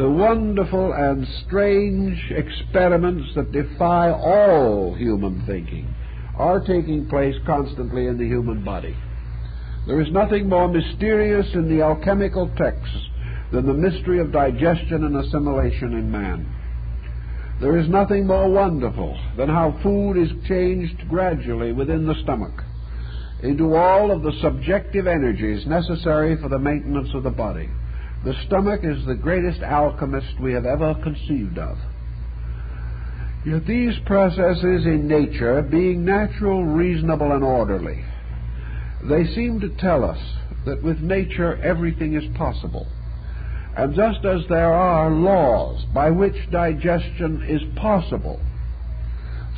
The wonderful and strange experiments that defy all human thinking are taking place constantly in the human body. There is nothing more mysterious in the alchemical texts than the mystery of digestion and assimilation in man. There is nothing more wonderful than how food is changed gradually within the stomach into all of the subjective energies necessary for the maintenance of the body. The stomach is the greatest alchemist we have ever conceived of. Yet these processes in nature, being natural, reasonable, and orderly, they seem to tell us that with nature everything is possible. And just as there are laws by which digestion is possible,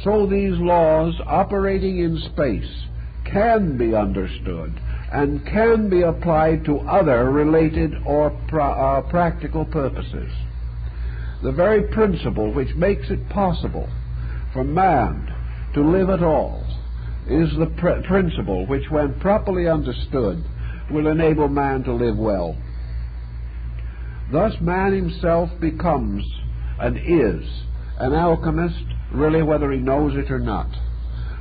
so these laws operating in space can be understood and can be applied to other related or practical purposes. The very principle which makes it possible for man to live at all is the principle which, when properly understood, will enable man to live well. Thus man himself becomes and is an alchemist, really whether he knows it or not.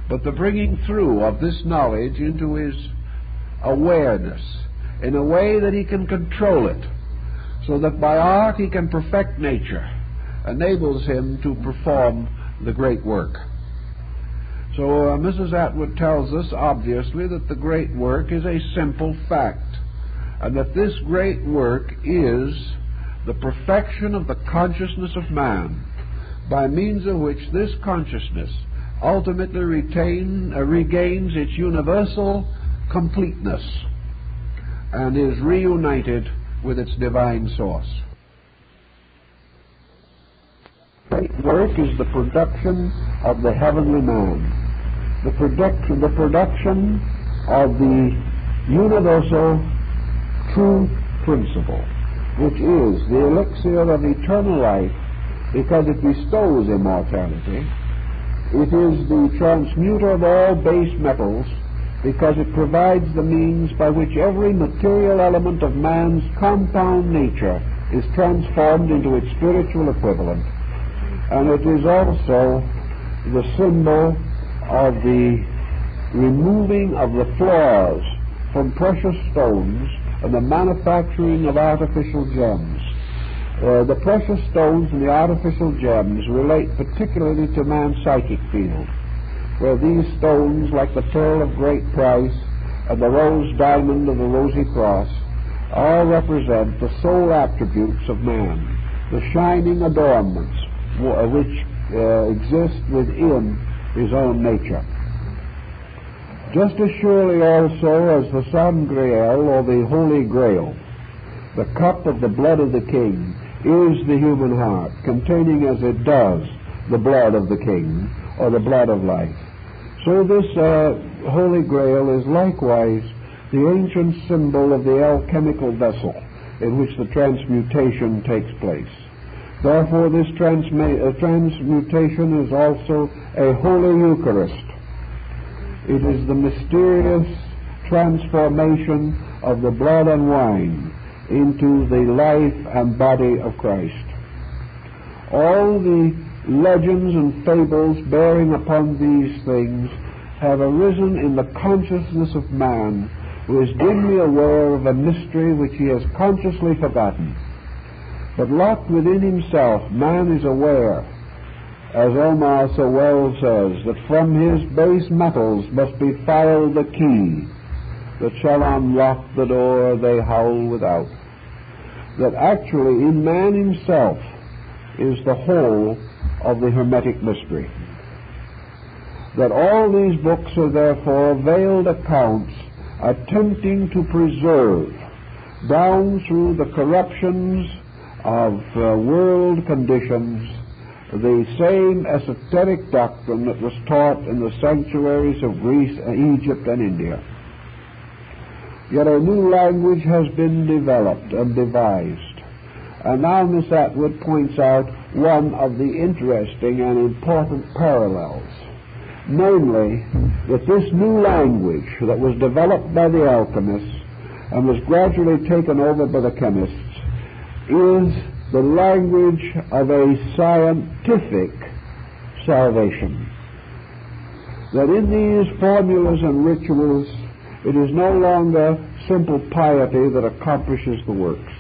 But the bringing through of this knowledge into his awareness in a way that he can control it, so that by art he can perfect nature, enables him to perform the great work. So Mrs. Atwood tells us, obviously, that the great work is a simple fact, and that this great work is the perfection of the consciousness of man, by means of which this consciousness ultimately regains its universal completeness and is reunited with its divine source. Great work is the production of the heavenly man, the production of the universal true principle, which is the elixir of eternal life, because it bestows immortality. It is the transmuter of all base metals, because it provides the means by which every material element of man's compound nature is transformed into its spiritual equivalent. And it is also the symbol of the removing of the flaws from precious stones and the manufacturing of artificial gems. The precious stones and the artificial gems relate particularly to man's psychic field, where these stones, like the pearl of great price and the rose diamond of the Rosy cross, all represent the sole attributes of man, the shining adornments which exist within his own nature. Just as surely also as the Sangreal, or the Holy Grail, the cup of the blood of the King, is the human heart, containing as it does the blood of the King, or the blood of life. So this Holy Grail is likewise the ancient symbol of the alchemical vessel in which the transmutation takes place. Therefore, this transmutation is also a Holy Eucharist. It is the mysterious transformation of the blood and wine into the life and body of Christ. All the legends and fables bearing upon these things have arisen in the consciousness of man, who is dimly aware of a mystery which he has consciously forgotten. But locked within himself, man is aware, as Omar so well says, that from his base metals must be filed the key that shall unlock the door they howl without. That actually in man himself is the whole of the Hermetic mystery. That all these books are therefore veiled accounts attempting to preserve, down through the corruptions of world conditions, the same esoteric doctrine that was taught in the sanctuaries of Greece, Egypt, and India. Yet a new language has been developed and devised. And now Miss Atwood points out one of the interesting and important parallels, namely that this new language that was developed by the alchemists and was gradually taken over by the chemists is the language of a scientific salvation. That in these formulas and rituals, it is no longer simple piety that accomplishes the works.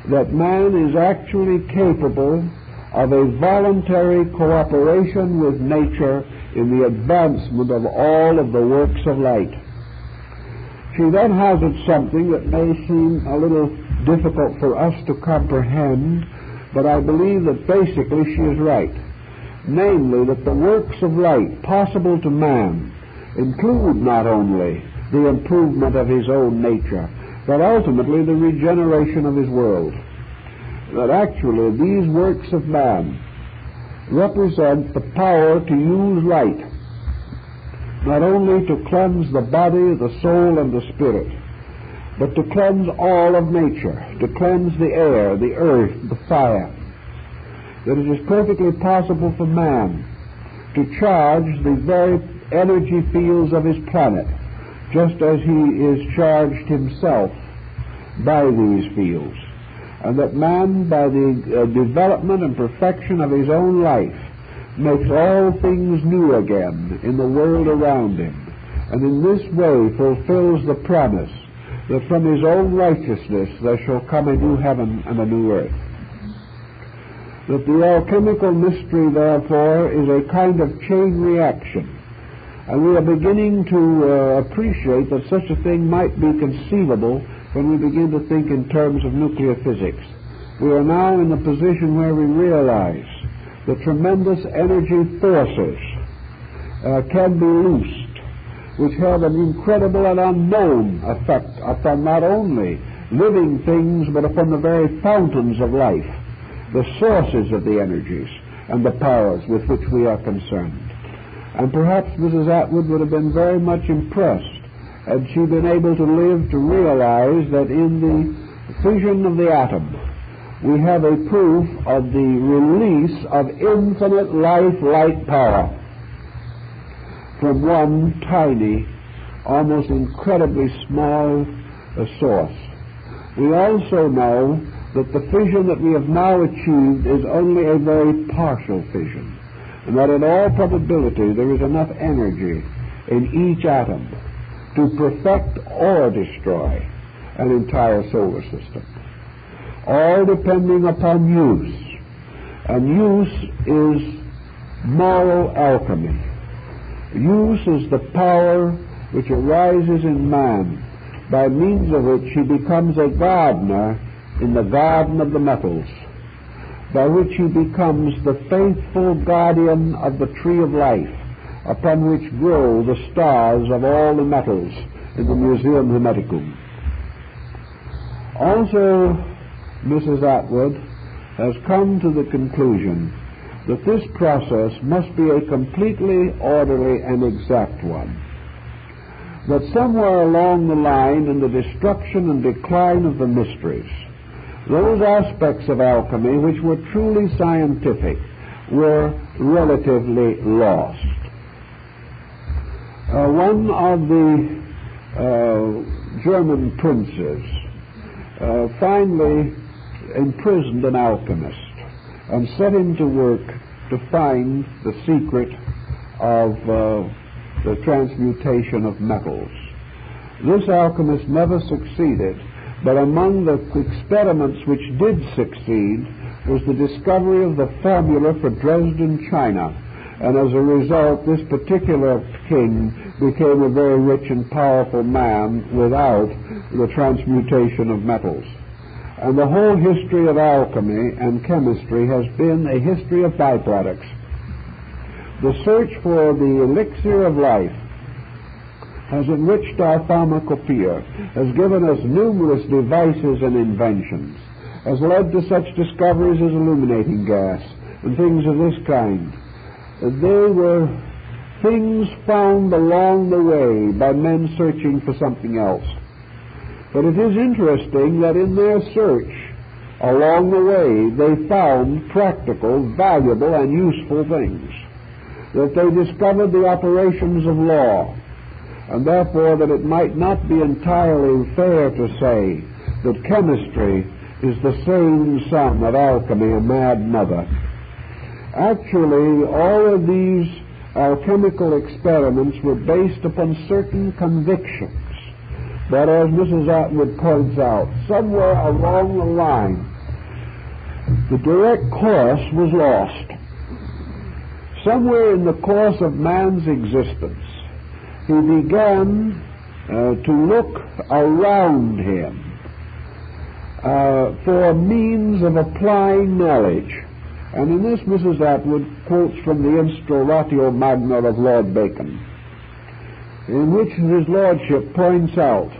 That man is actually capable of a voluntary cooperation with nature in the advancement of all of the works of light. She then hazards something that may seem a little difficult for us to comprehend, but I believe that basically she is right. Namely, that the works of light possible to man include not only the improvement of his own nature, but ultimately the regeneration of his world. That actually these works of man represent the power to use light, not only to cleanse the body, the soul, and the spirit, but to cleanse all of nature, to cleanse the air, the earth, the fire. That it is perfectly possible for man to charge the very energy fields of his planet, just as he is charged himself by these fields. And that man, by the development and perfection of his own life, makes all things new again in the world around him, and in this way fulfills the promise that from his own righteousness there shall come a new heaven and a new earth. That the alchemical mystery, therefore, is a kind of chain reaction, and we are beginning to appreciate that such a thing might be conceivable when we begin to think in terms of nuclear physics. We are now in a position where we realize the tremendous energy forces can be loosed, which have an incredible and unknown effect upon not only living things, but upon the very fountains of life, the sources of the energies and the powers with which we are concerned. And perhaps Mrs. Atwood would have been very much impressed had she been able to live to realize that in the fission of the atom we have a proof of the release of infinite life-like power from one tiny, almost incredibly small source. We also know that the fission that we have now achieved is only a very partial fission, and that in all probability there is enough energy in each atom to perfect or destroy an entire solar system, all depending upon use. And use is moral alchemy. Use is the power which arises in man, by means of which he becomes a gardener in the garden of the metals, by which he becomes the faithful guardian of the tree of life, upon which grow the stars of all the metals in the Museum Hermeticum. Also, Mrs. Atwood has come to the conclusion that this process must be a completely orderly and exact one. That somewhere along the line in the destruction and decline of the mysteries, those aspects of alchemy which were truly scientific were relatively lost. One of the German princes finally imprisoned an alchemist and set him to work to find the secret of the transmutation of metals. This alchemist never succeeded, but among the experiments which did succeed was the discovery of the formula for Dresden china, and as a result this particular king became a very rich and powerful man without the transmutation of metals. And the whole history of alchemy and chemistry has been a history of byproducts. The search for the elixir of life has enriched our pharmacopoeia, has given us numerous devices and inventions, has led to such discoveries as illuminating gas and things of this kind. They were things found along the way by men searching for something else. But it is interesting that in their search along the way they found practical, valuable, and useful things, that they discovered the operations of law, and therefore that it might not be entirely fair to say that chemistry is the same son of alchemy, a mad mother. Actually, all of these alchemical experiments were based upon certain convictions. But as Mrs. Atwood points out, somewhere along the line, the direct course was lost. Somewhere in the course of man's existence, he began to look around him for means of applying knowledge. And in this, Mrs. Atwood quotes from the Instauratio Magna of Lord Bacon, in which his lordship points out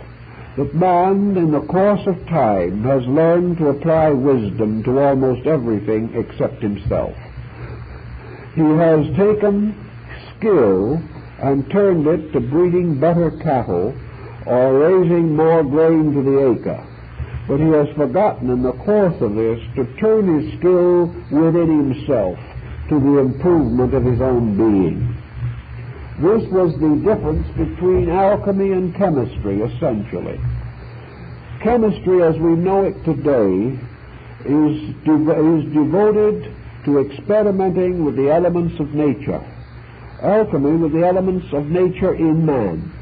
that man, in the course of time, has learned to apply wisdom to almost everything except himself. He has taken skill and turned it to breeding better cattle or raising more grain to the acre. But he has forgotten in the course of this to turn his skill within himself to the improvement of his own being. This was the difference between alchemy and chemistry, essentially. Chemistry, as we know it today, is devoted to experimenting with the elements of nature. Alchemy with the elements of nature in man.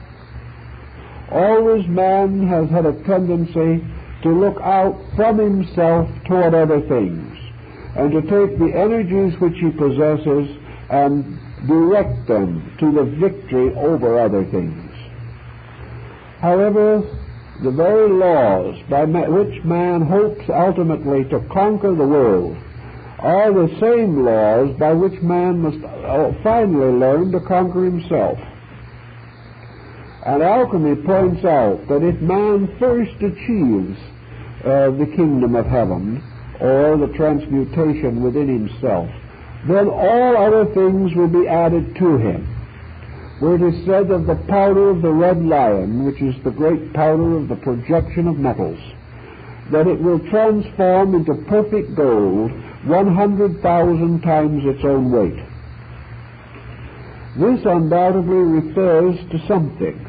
Always man has had a tendency to look out from himself toward other things, and to take the energies which he possesses and direct them to the victory over other things. However, the very laws by which man hopes ultimately to conquer the world are the same laws by which man must finally learn to conquer himself. And alchemy points out that if man first achieves the kingdom of heaven, or the transmutation within himself, then all other things will be added to him. For it is said of the powder of the red lion, which is the great powder of the projection of metals, that it will transform into perfect gold 100,000 times its own weight. This undoubtedly refers to something.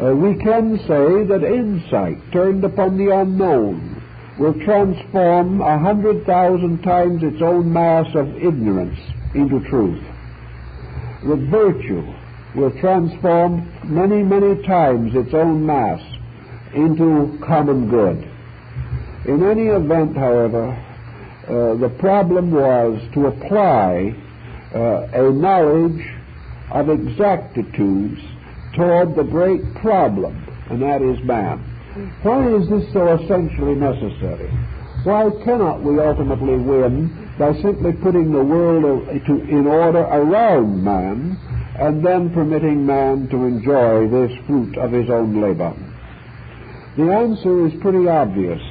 We can say that insight turned upon the unknown will transform 100,000 times its own mass of ignorance into truth. That virtue will transform many, many times its own mass into common good. In any event, however, the problem was to apply a knowledge of exactitudes toward the great problem, and that is man. Why is this so essentially necessary? Why cannot we ultimately win by simply putting the world in order around man and then permitting man to enjoy this fruit of his own labor? The answer is pretty obvious,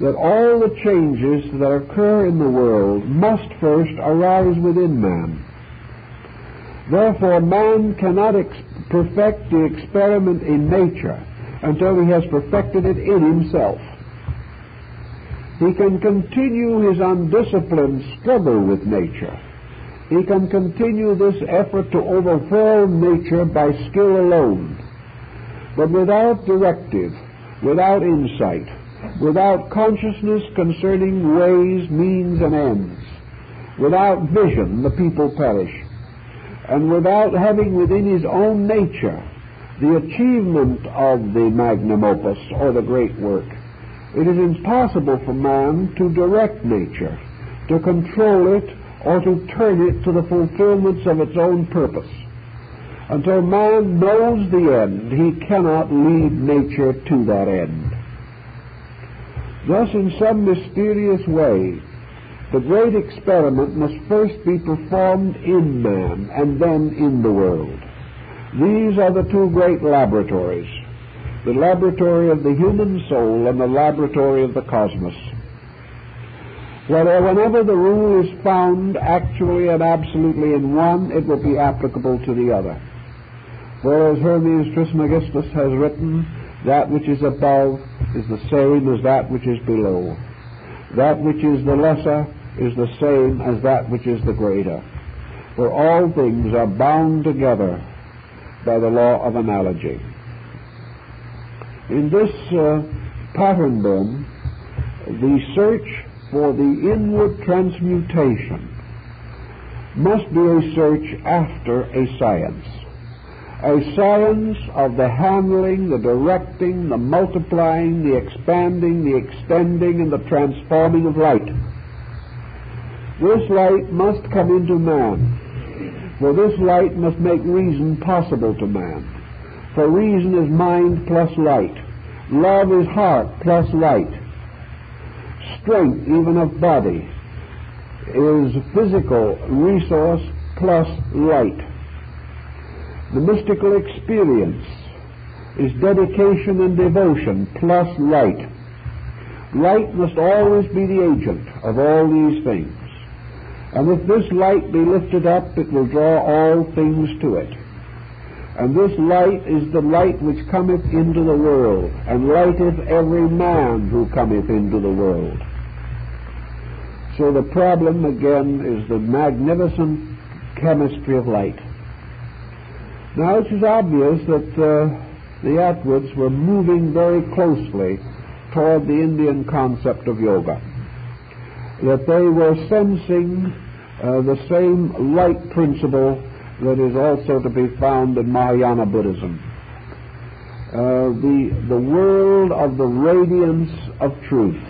that all the changes that occur in the world must first arise within man. Therefore, man cannot perfect the experiment in nature until he has perfected it in himself. He can continue his undisciplined struggle with nature. He can continue this effort to overwhelm nature by skill alone. But without directive, without insight, without consciousness concerning ways, means, and ends, without vision, the people perish. And without having within his own nature the achievement of the magnum opus, or the great work, it is impossible for man to direct nature, to control it, or to turn it to the fulfillments of its own purpose. Until man knows the end, he cannot lead nature to that end. Thus, in some mysterious way, the great experiment must first be performed in man and then in the world. These are the two great laboratories, the laboratory of the human soul and the laboratory of the cosmos. Whenever the rule is found actually and absolutely in one, it will be applicable to the other. For as Hermes Trismegistus has written, that which is above is the same as that which is below. That which is the lesser is the same as that which is the greater. For all things are bound together by the law of analogy. In this pattern, then, the search for the inward transmutation must be a search after a science of the handling, the directing, the multiplying, the expanding, the extending, and the transforming of light. This light must come into man, for this light must make reason possible to man. For reason is mind plus light. Love is heart plus light. Strength, even of body, is physical resource plus light. The mystical experience is dedication and devotion plus light. Light must always be the agent of all these things. And if this light be lifted up, it will draw all things to it. And this light is the light which cometh into the world, and lighteth every man who cometh into the world. So the problem, again, is the magnificent chemistry of light. Now, it is obvious that the Atwoods were moving very closely toward the Indian concept of yoga, that they were sensing the same light principle that is also to be found in Mahayana Buddhism. The world of the radiance of truth,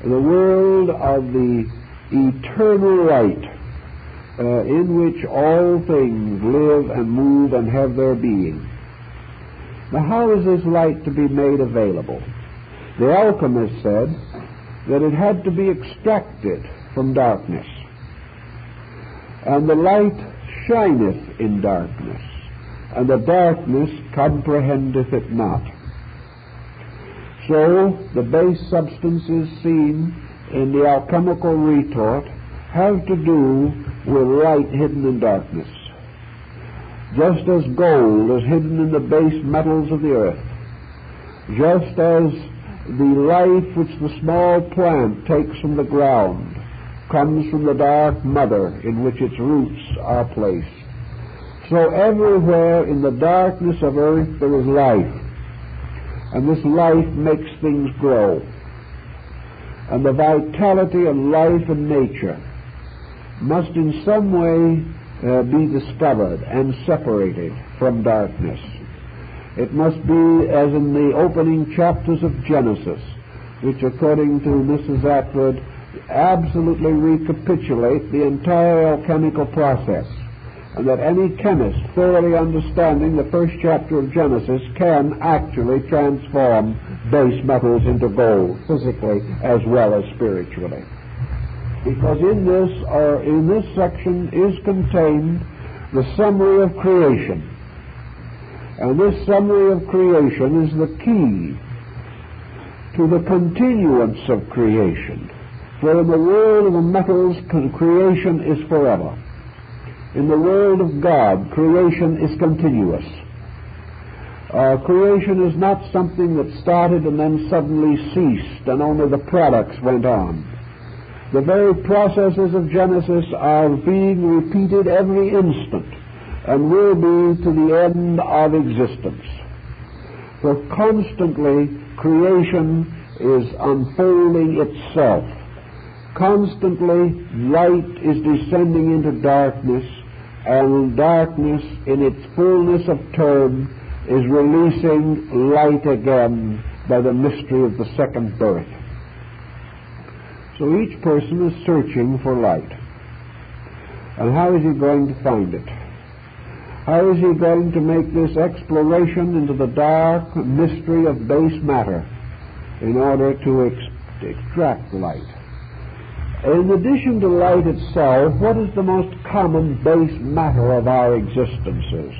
the world of the eternal light in which all things live and move and have their being. Now, how is this light to be made available? The alchemist said that it had to be extracted from darkness. And the light shineth in darkness, and the darkness comprehendeth it not. So the base substances seen in the alchemical retort have to do with light hidden in darkness. Just as gold is hidden in the base metals of the earth, just as the life which the small plant takes from the ground comes from the dark mother in which its roots are placed, so everywhere in the darkness of earth there is life, and this life makes things grow. And the vitality of life and nature must in some way be discovered and separated from darkness. It must be as in the opening chapters of Genesis, which according to Mrs. Atwood absolutely recapitulate the entire alchemical process, and that any chemist thoroughly understanding the first chapter of Genesis can actually transform base metals into gold, physically as well as spiritually. Because in this section is contained the summary of creation. And this summary of creation is the key to the continuance of creation. For in the world of the metals, creation is forever. In the world of God, creation is continuous. Creation is not something that started and then suddenly ceased and only the products went on. The very processes of Genesis are being repeated every instant and will be to the end of existence. For constantly creation is unfolding itself. Constantly light is descending into darkness, and darkness in its fullness of term is releasing light again by the mystery of the second birth. So each person is searching for light. And how is he going to find it? How is he going to make this exploration into the dark mystery of base matter in order to extract light? In addition to light itself, what is the most common base matter of our existences?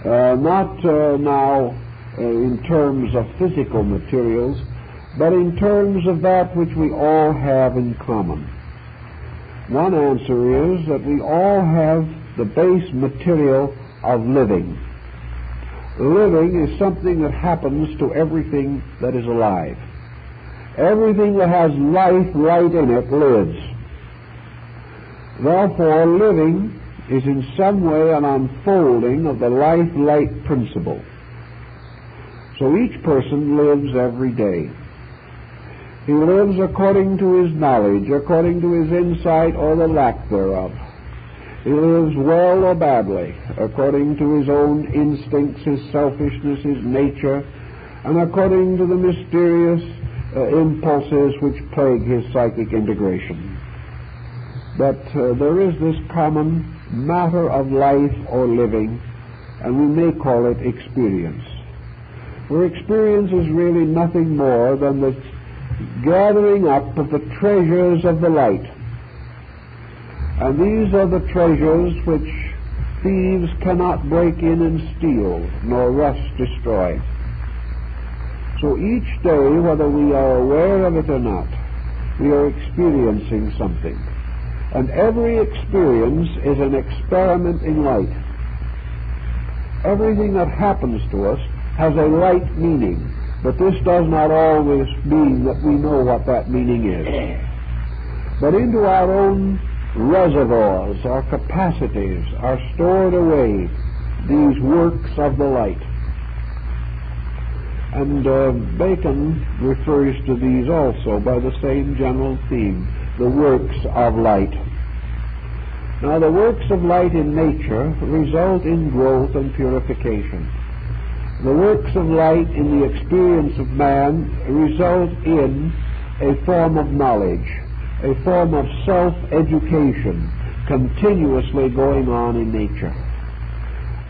Not now in terms of physical materials, but in terms of that which we all have in common. One answer is that we all have the base material of living. Living is something that happens to everything that is alive. Everything that has light in it lives. Therefore, living is in some way an unfolding of the life-light principle. So each person lives every day. He lives according to his knowledge, according to his insight or the lack thereof. He lives well or badly, according to his own instincts, his selfishness, his nature, and according to the mysterious impulses which plague his psychic integration. But there is this common matter of life or living, and we may call it experience. For experience is really nothing more than the gathering up of the treasures of the light. And these are the treasures which thieves cannot break in and steal, nor rust destroy. So each day, whether we are aware of it or not, we are experiencing something. And every experience is an experiment in light. Everything that happens to us has a light meaning, but this does not always mean that we know what that meaning is. But into our own reservoirs, our capacities, are stored away these works of the light. And Bacon refers to these also by the same general theme, the works of light. Now, the works of light in nature result in growth and purification. The works of light in the experience of man result in a form of knowledge, a form of self-education continuously going on in nature.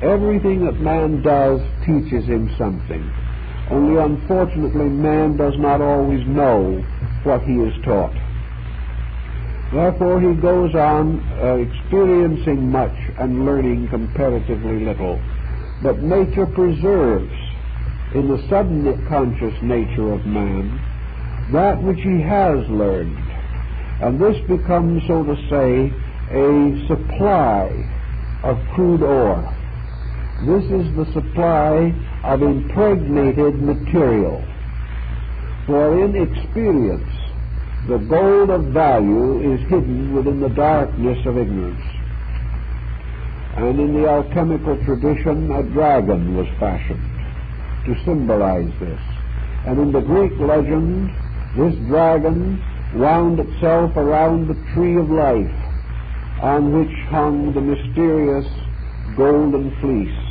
Everything that man does teaches him something. Only unfortunately man does not always know what he is taught. Therefore he goes on experiencing much and learning comparatively little. But nature preserves in the subconscious nature of man that which he has learned. And this becomes, so to say, a supply of crude ore. This is the supply of impregnated material. For in experience, the gold of value is hidden within the darkness of ignorance. And in the alchemical tradition, a dragon was fashioned to symbolize this. And in the Greek legend, this dragon wound itself around the tree of life, on which hung the mysterious golden fleece.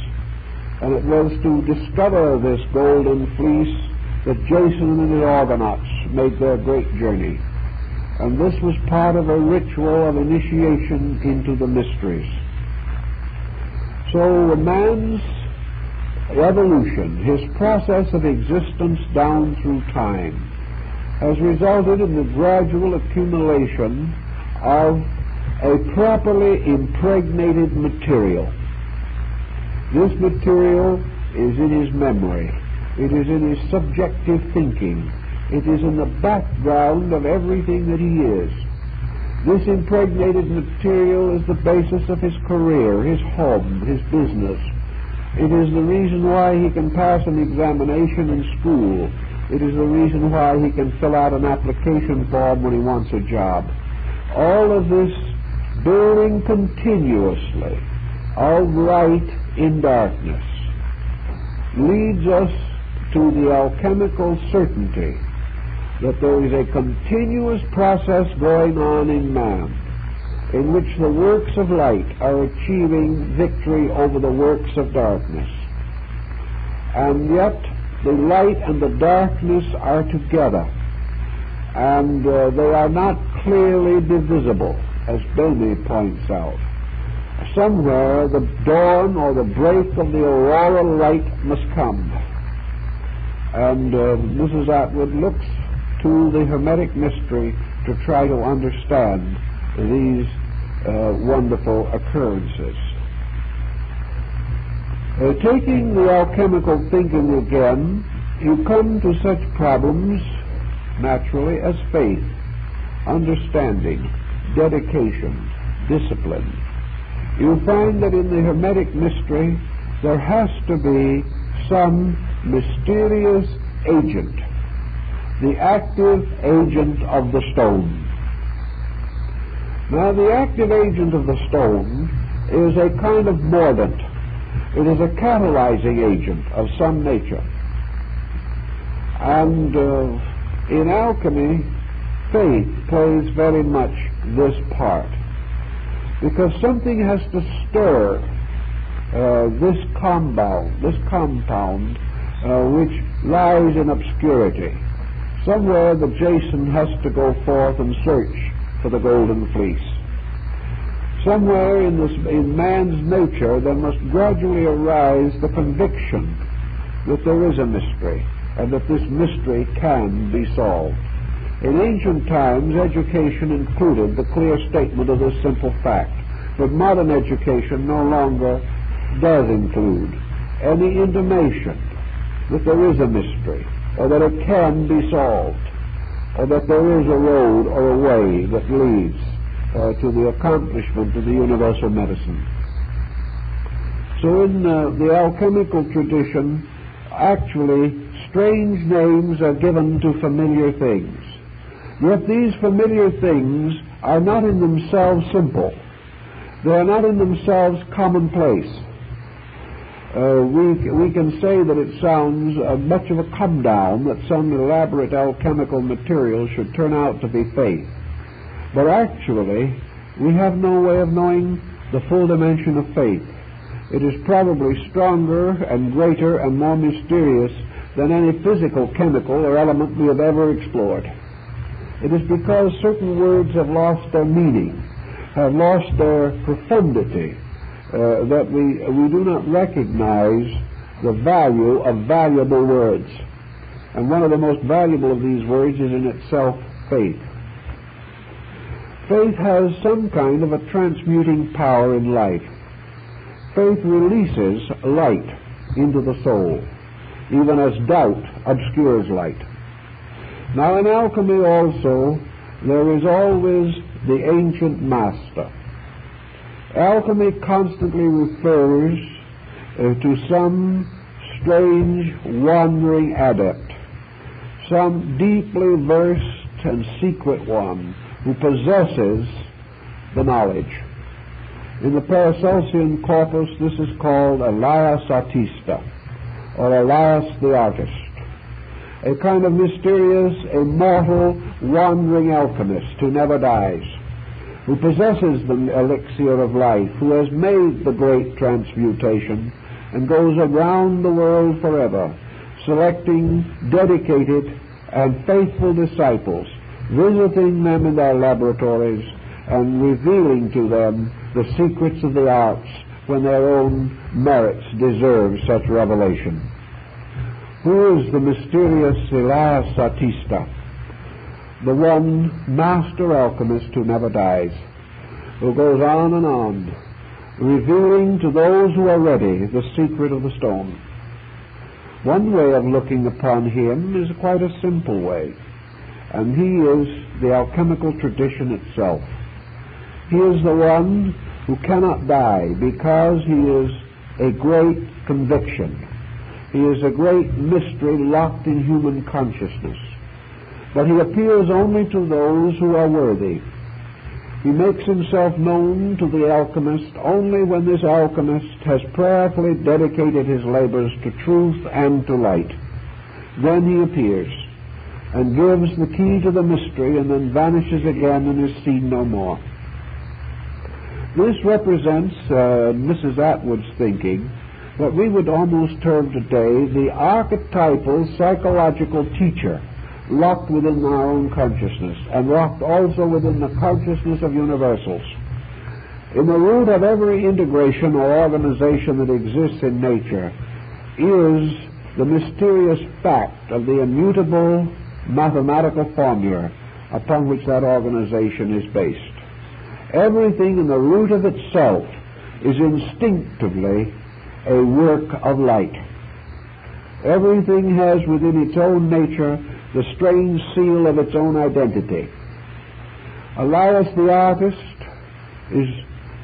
And it was to discover this golden fleece that Jason and the Argonauts made their great journey. And this was part of a ritual of initiation into the mysteries. So man's evolution, his process of existence down through time, has resulted in the gradual accumulation of a properly impregnated material. This material is in his memory. It is in his subjective thinking. It is in the background of everything that he is. This impregnated material is the basis of his career, his home, his business. It is the reason why he can pass an examination in school. It is the reason why he can fill out an application form when he wants a job. All of this building continuously of light in darkness leads us to the alchemical certainty that there is a continuous process going on in man in which the works of light are achieving victory over the works of darkness. And yet the light and the darkness are together, and they are not clearly divisible, as Bellamy points out. Somewhere the dawn or the break of the auroral light must come. And Mrs. Atwood looks to the Hermetic mystery to try to understand these wonderful occurrences. Taking the alchemical thinking again, you come to such problems, naturally, as faith, understanding, dedication, discipline. You find that in the Hermetic mystery there has to be some mysterious agent, the active agent of the stone. Now, the active agent of the stone is a kind of mordant. It is a catalyzing agent of some nature. And In alchemy, faith plays very much this part, because something has to stir this compound which lies in obscurity. Somewhere the Jason has to go forth and search for the golden fleece. Somewhere in man's nature there must gradually arise the conviction that there is a mystery, and that this mystery can be solved. In ancient times, education included the clear statement of this simple fact, but modern education no longer does include any intimation that there is a mystery, or that it can be solved, or that there is a road or a way that leads to the accomplishment of the universal medicine. So in the alchemical tradition, actually, strange names are given to familiar things. Yet these familiar things are not in themselves simple. They are not in themselves commonplace. We can say that it sounds much of a come-down that some elaborate alchemical material should turn out to be faith. But actually, we have no way of knowing the full dimension of faith. It is probably stronger and greater and more mysterious than any physical, chemical, or element we have ever explored. It is because certain words have lost their meaning, have lost their profundity, that we do not recognize the value of valuable words. And one of the most valuable of these words is in itself faith. Faith has some kind of a transmuting power in life. Faith releases light into the soul, even as doubt obscures light. Now in alchemy also, there is always the ancient master. Alchemy constantly refers to some strange, wandering adept, some deeply versed and secret one who possesses the knowledge. In the Paracelsian corpus, this is called Elias Artista, or Elias the artist, a kind of mysterious, immortal, wandering alchemist who never dies, who possesses the elixir of life, who has made the great transmutation and goes around the world forever, selecting dedicated and faithful disciples, visiting them in their laboratories and revealing to them the secrets of the arts when their own merits deserve such revelation. Who is the mysterious Elias Artista? The one master alchemist who never dies, who goes on and on, revealing to those who are ready the secret of the stone. One way of looking upon him is quite a simple way, and he is the alchemical tradition itself. He is the one who cannot die because he is a great conviction. He is a great mystery locked in human consciousness. But he appears only to those who are worthy. He makes himself known to the alchemist only when this alchemist has prayerfully dedicated his labors to truth and to light. Then he appears and gives the key to the mystery and then vanishes again and is seen no more. This represents, Mrs. Atwood's thinking, what we would almost term today the archetypal psychological teacher, locked within our own consciousness and locked also within the consciousness of universals. In the root of every integration or organization that exists in nature is the mysterious fact of the immutable mathematical formula upon which that organization is based. Everything in the root of itself is instinctively a work of light. Everything has within its own nature the strange seal of its own identity. Elias the artist is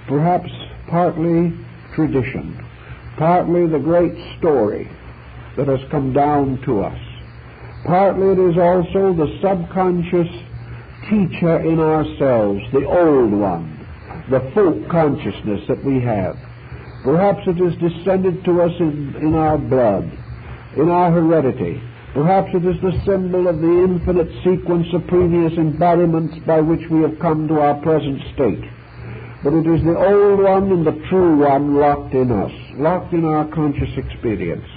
perhaps partly tradition, partly the great story that has come down to us. Partly it is also the subconscious teacher in ourselves, the old one, the folk consciousness that we have. Perhaps it is descended to us in our blood, in our heredity, Perhaps it is the symbol of the infinite sequence of previous embodiments by which we have come to our present state. But it is the old one and the true one locked in us, locked in our conscious experience,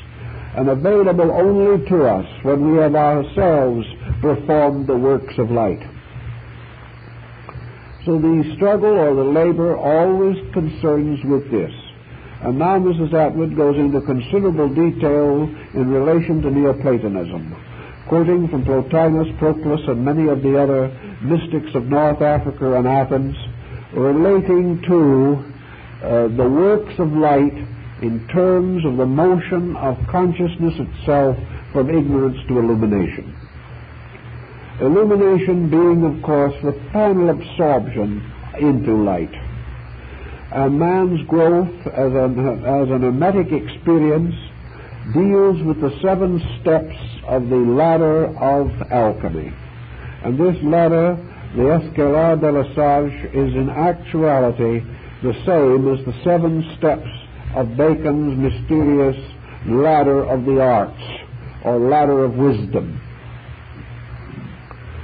and available only to us when we have ourselves performed the works of light. So the struggle or the labor always concerns with this. And now Mrs. Atwood goes into considerable detail in relation to Neoplatonism, quoting from Plotinus, Proclus, and many of the other mystics of North Africa and Athens, relating to the works of light in terms of the motion of consciousness itself from ignorance to illumination. Illumination being, of course, the final absorption into light. And man's growth as an hermetic experience deals with the 7 steps of the ladder of alchemy. And this ladder, the Escalade de la Sage, is in actuality the same as the 7 steps of Bacon's mysterious ladder of the arts, or ladder of wisdom.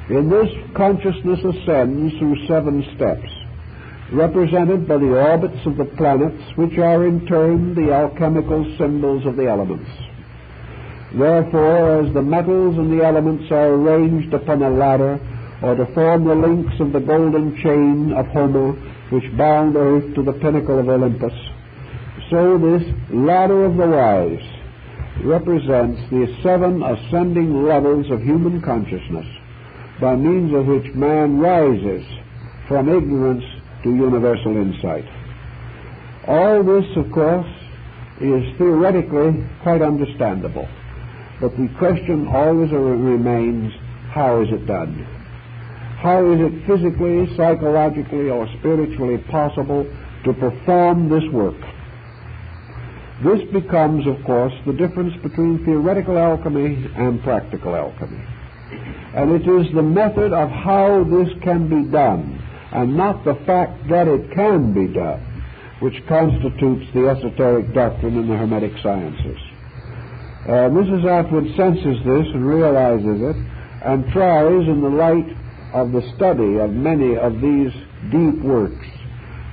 In this, consciousness ascends through 7 steps, represented by the orbits of the planets, which are in turn the alchemical symbols of the elements. Therefore, as the metals and the elements are arranged upon a ladder, or to form the links of the golden chain of Homer, which bound earth to the pinnacle of Olympus, so this ladder of the wise represents the 7 ascending levels of human consciousness, by means of which man rises from ignorance to universal insight. All this, of course, is theoretically quite understandable, but the question always remains, how is it done? How is it physically, psychologically, or spiritually possible to perform this work? This becomes, of course, the difference between theoretical alchemy and practical alchemy. And it is the method of how this can be done, and not the fact that it can be done, which constitutes the esoteric doctrine in the Hermetic sciences. Mrs. Atwood senses this and realizes it, and tries, in the light of the study of many of these deep works,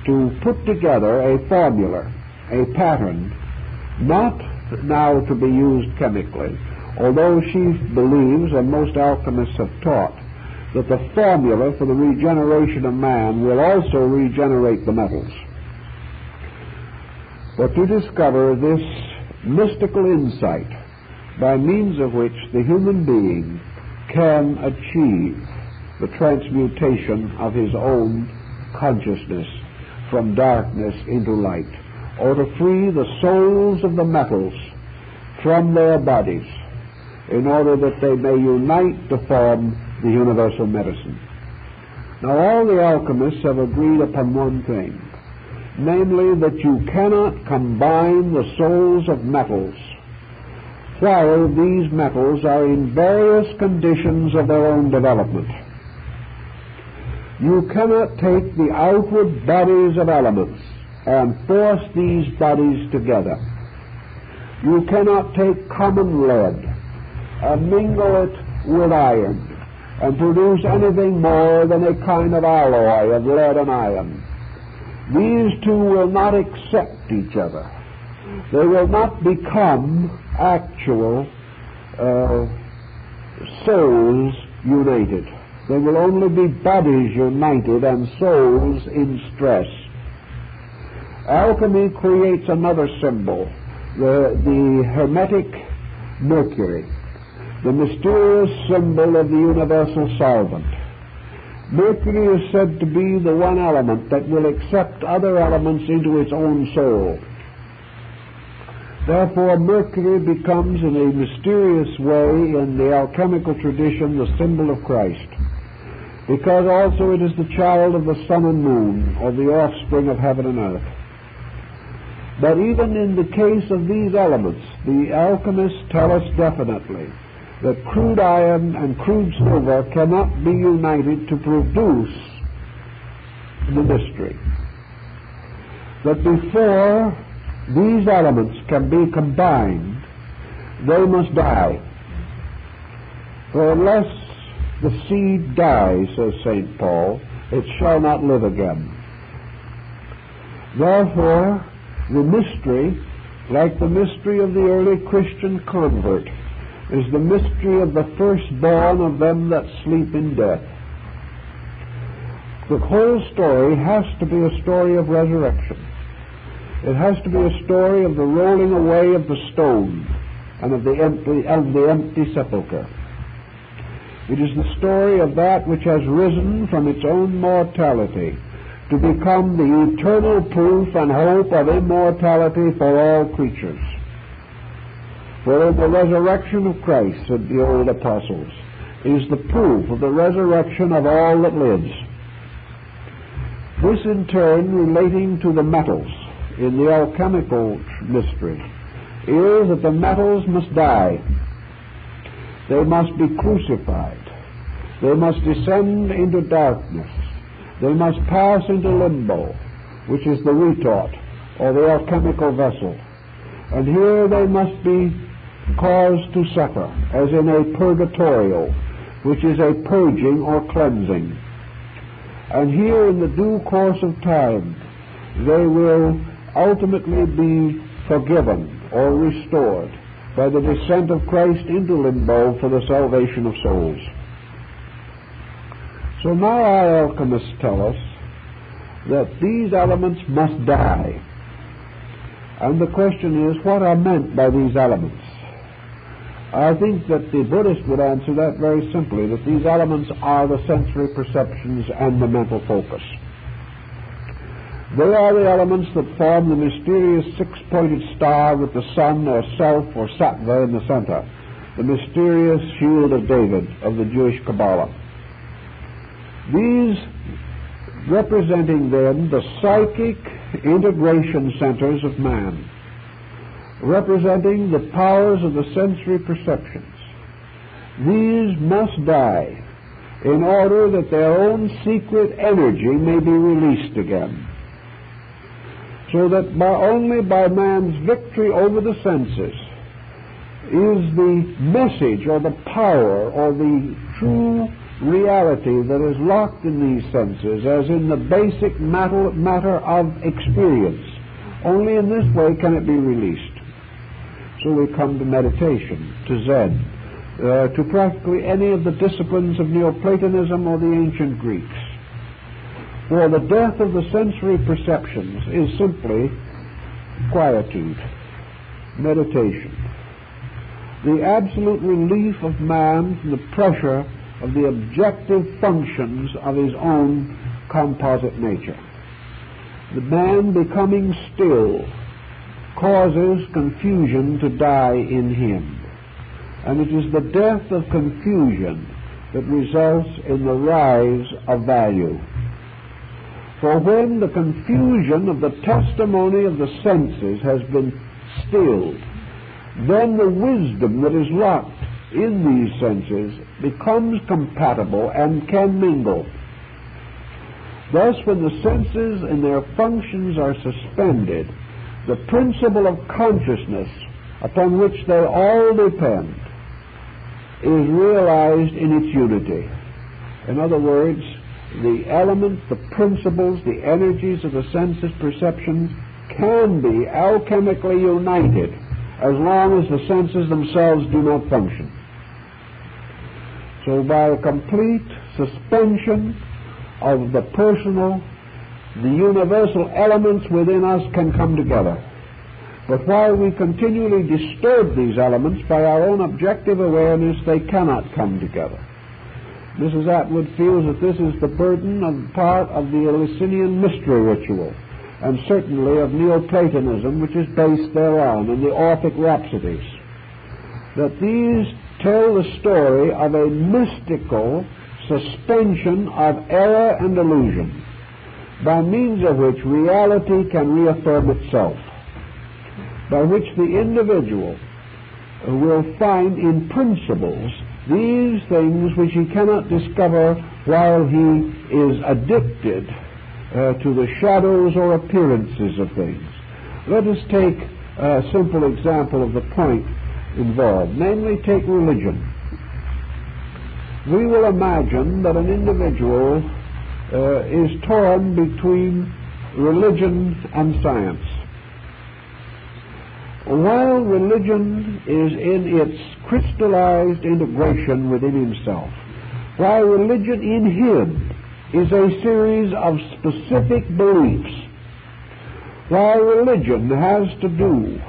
to put together a formula, a pattern, not now to be used chemically, although she believes, and most alchemists have taught, that the formula for the regeneration of man will also regenerate the metals. But to discover this mystical insight by means of which the human being can achieve the transmutation of his own consciousness from darkness into light, or to free the souls of the metals from their bodies in order that they may unite to form the universal medicine. Now, all the alchemists have agreed upon one thing, namely that you cannot combine the souls of metals while these metals are in various conditions of their own development. You cannot take the outward bodies of elements and force these bodies together. You cannot take common lead and mingle it with iron and produce anything more than a kind of alloy of lead and iron. These two will not accept each other. They will not become actual souls united. They will only be bodies united and souls in stress. Alchemy creates another symbol, the Hermetic Mercury, the mysterious symbol of the universal solvent. Mercury is said to be the one element that will accept other elements into its own soul. Therefore, Mercury becomes, in a mysterious way, in the alchemical tradition, the symbol of Christ, because also it is the child of the sun and moon, or the offspring of heaven and earth. But even in the case of these elements, the alchemists tell us definitely that crude iron and crude silver cannot be united to produce the mystery. That before these elements can be combined, they must die. For unless the seed die, says St. Paul, it shall not live again. Therefore, the mystery, like the mystery of the early Christian convert, is the mystery of the firstborn of them that sleep in death. The whole story has to be a story of resurrection. It has to be a story of the rolling away of the stone and of the empty sepulchre. It is the story of that which has risen from its own mortality to become the eternal proof and hope of immortality for all creatures. For in the resurrection of Christ, said the old apostles, is the proof of the resurrection of all that lives. This in turn, relating to the metals in the alchemical mystery, is that the metals must die. They must be crucified. They must descend into darkness. They must pass into limbo, which is the retort, or the alchemical vessel. And here they must be caused to suffer, as in a purgatorial, which is a purging or cleansing. And here, in the due course of time, they will ultimately be forgiven or restored by the descent of Christ into limbo for the salvation of souls. So now our alchemists tell us that these elements must die. And the question is, what are meant by these elements? I think that the Buddhist would answer that very simply, that these elements are the sensory perceptions and the mental focus. They are the elements that form the mysterious six-pointed star with the sun or self or sattva in the center, the mysterious shield of David of the Jewish Kabbalah. These representing then the psychic integration centers of man, representing the powers of the sensory perceptions. These must die in order that their own secret energy may be released again, so that only by man's victory over the senses is the message or the power or the true reality that is locked in these senses, as in the basic matter of experience. Only in this way can it be released. So we come to meditation, to Zen, to practically any of the disciplines of Neoplatonism or the ancient Greeks. For the death of the sensory perceptions is simply quietude, meditation, the absolute relief of man from the pressure of the objective functions of his own composite nature. The man becoming still causes confusion to die in him. And it is the death of confusion that results in the rise of value. For when the confusion of the testimony of the senses has been stilled, then the wisdom that is locked in these senses becomes compatible and can mingle. Thus, when the senses and their functions are suspended, the principle of consciousness upon which they all depend is realized in its unity. In other words, the elements, the principles, the energies of the senses perceptions can be alchemically united as long as the senses themselves do not function. So by a complete suspension of the personal, the universal elements within us can come together. But while we continually disturb these elements by our own objective awareness, they cannot come together. Mrs. Atwood feels that this is the burden of part of the Eleusinian mystery ritual, and certainly of Neoplatonism, which is based thereon, and the Orphic Rhapsodies. That these tell the story of a mystical suspension of error and illusion, by means of which reality can reaffirm itself, by which the individual will find in principles these things which he cannot discover while he is addicted to the shadows or appearances of things. Let us take a simple example of the point involved, namely take religion. we will imagine that an individual is torn between religion and science. While religion is in its crystallized integration within himself, while religion in him is a series of specific beliefs, while religion has to do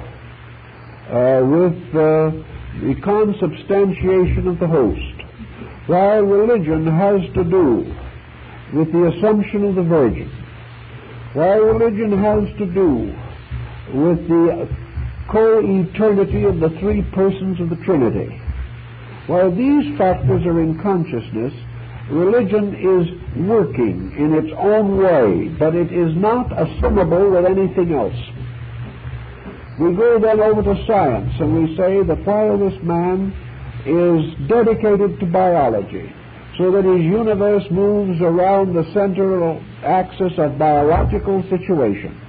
with the consubstantiation of the host, while religion has to do with the assumption of the Virgin, while religion has to do with the co-eternity of the three persons of the Trinity, while these factors are in consciousness, religion is working in its own way, but it is not assimilable with anything else. We go then over to science, and we say that while this man is dedicated to biology, so that his universe moves around the central axis of biological situation,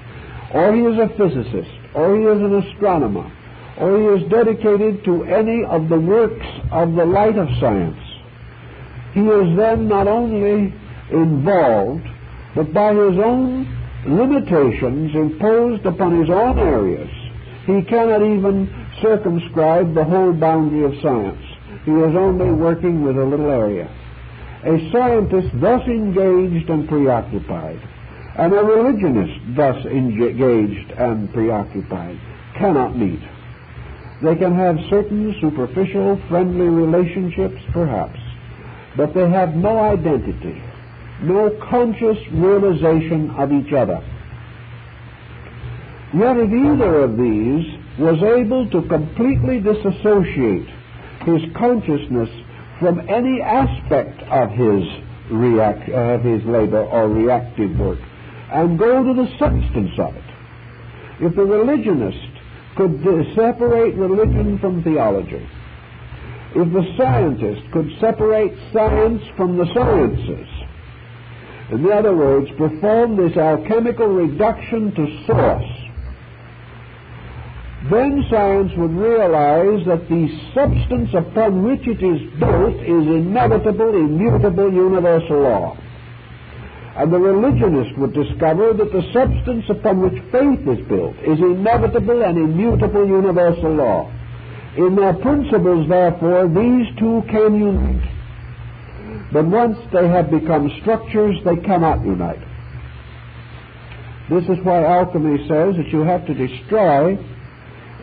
or he is a physicist, or he is an astronomer, or he is dedicated to any of the works of the light of science, he is then not only involved, but by his own limitations imposed upon his own areas, he cannot even circumscribe the whole boundary of science. He is only working with a little area. A scientist thus engaged and preoccupied, and a religionist thus engaged and preoccupied, cannot meet. They can have certain superficial, friendly relationships, perhaps, but they have no identity, no conscious realization of each other. Yet if either of these was able to completely disassociate his consciousness from any aspect of his labor or reactive work and go to the substance of it, if the religionist could separate religion from theology, if the scientist could separate science from the sciences, in other words, perform this alchemical reduction to source, then science would realize that the substance upon which it is built is inevitable, immutable, universal law. And the religionist would discover that the substance upon which faith is built is inevitable and immutable, universal law. In their principles, therefore, these two can unite. But once they have become structures, they cannot unite. This is why alchemy says that you have to destroy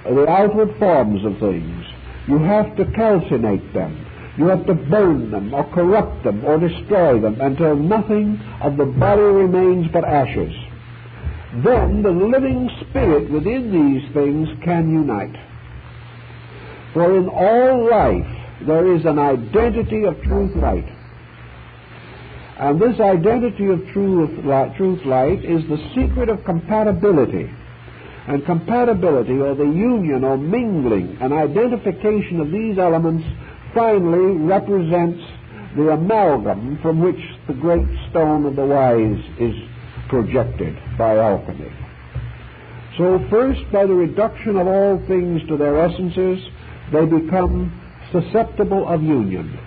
the outward forms of things. You have to calcinate them. You have to burn them or corrupt them or destroy them until nothing of the body remains but ashes. Then the living spirit within these things can unite. For in all life there is an identity of truth light. And this identity of truth light is the secret of compatibility. And compatibility, or the union or mingling and identification of these elements, finally represents the amalgam from which the great stone of the wise is projected by alchemy. So first, by the reduction of all things to their essences, they become susceptible of union.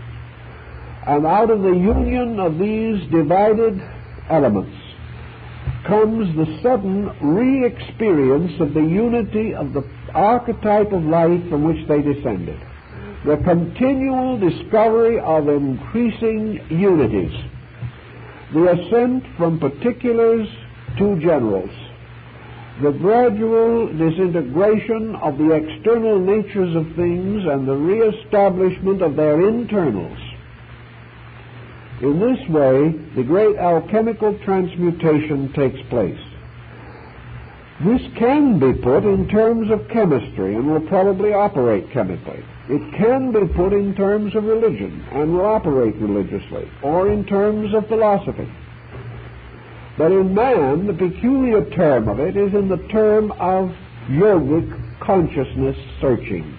And out of the union of these divided elements comes the sudden re-experience of the unity of the archetype of life from which they descended. The continual discovery of increasing unities. The ascent from particulars to generals. The gradual disintegration of the external natures of things and the re-establishment of their internals. In this way, the great alchemical transmutation takes place. This can be put in terms of chemistry and will probably operate chemically. It can be put in terms of religion and will operate religiously, or in terms of philosophy. But in man, the peculiar term of it is in the term of yogic consciousness searching.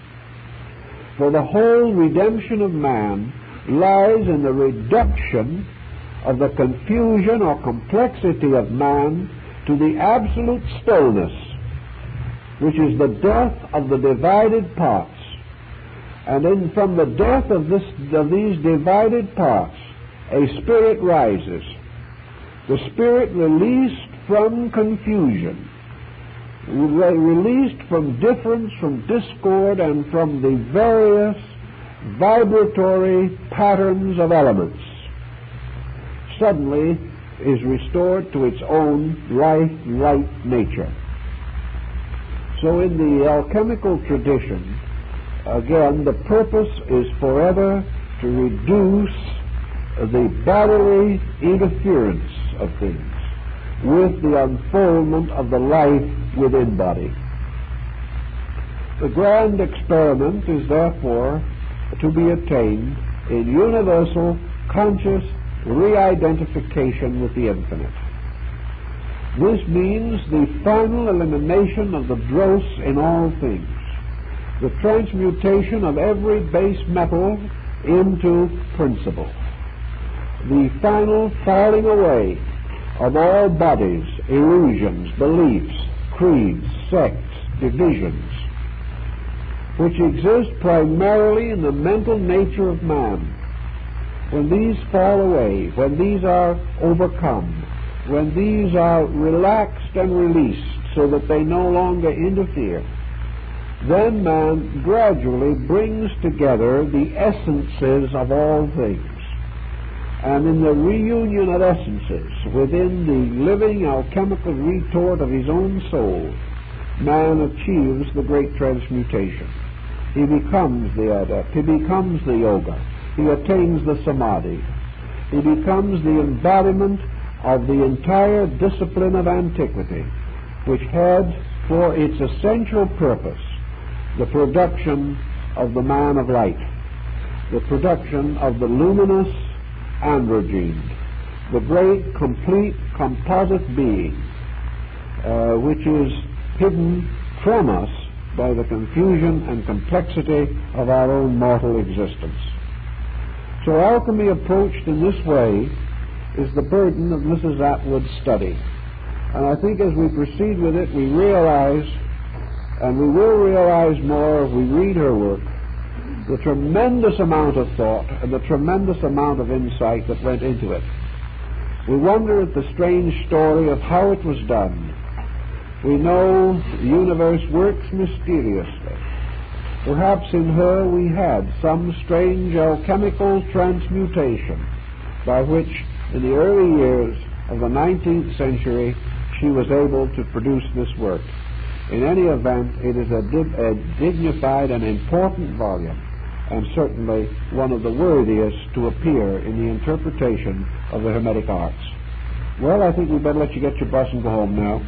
For the whole redemption of man lies in the reduction of the confusion or complexity of man to the absolute stillness, which is the death of the divided parts, And from the death of these divided parts, a spirit rises. The spirit released from confusion, released from difference, from discord, and from the various vibratory patterns of elements, suddenly is restored to its own light nature. So in the alchemical tradition, again, the purpose is forever to reduce the bodily interference of things with the unfoldment of the life within body. The grand experiment is therefore to be attained in universal conscious re-identification with the infinite. This means the final elimination of the dross in all things, the transmutation of every base metal into principle, the final falling away of all bodies, illusions, beliefs, creeds, sects, divisions, which exist primarily in the mental nature of man. When these fall away, when these are overcome, when these are relaxed and released so that they no longer interfere, then man gradually brings together the essences of all things. And in the reunion of essences within the living alchemical retort of his own soul, man achieves the great transmutation. He becomes the adept, he becomes the yoga, he attains the samadhi, he becomes the embodiment of the entire discipline of antiquity, which had for its essential purpose the production of the man of light, the production of the luminous androgyne, the great complete composite being, which is hidden from us by the confusion and complexity of our own mortal existence. So alchemy approached in this way is the burden of Mrs. Atwood's study. And I think as we proceed with it, we realize, and we will realize more if we read her work, the tremendous amount of thought and the tremendous amount of insight that went into it. We wonder at the strange story of how it was done. We know the universe works mysteriously. Perhaps in her we had some strange alchemical transmutation by which in the early years of the 19th century she was able to produce this work. In any event, it is a dignified and important volume, and certainly one of the worthiest to appear in the interpretation of the Hermetic arts. Well, I think we'd better let you get your bus and go home now.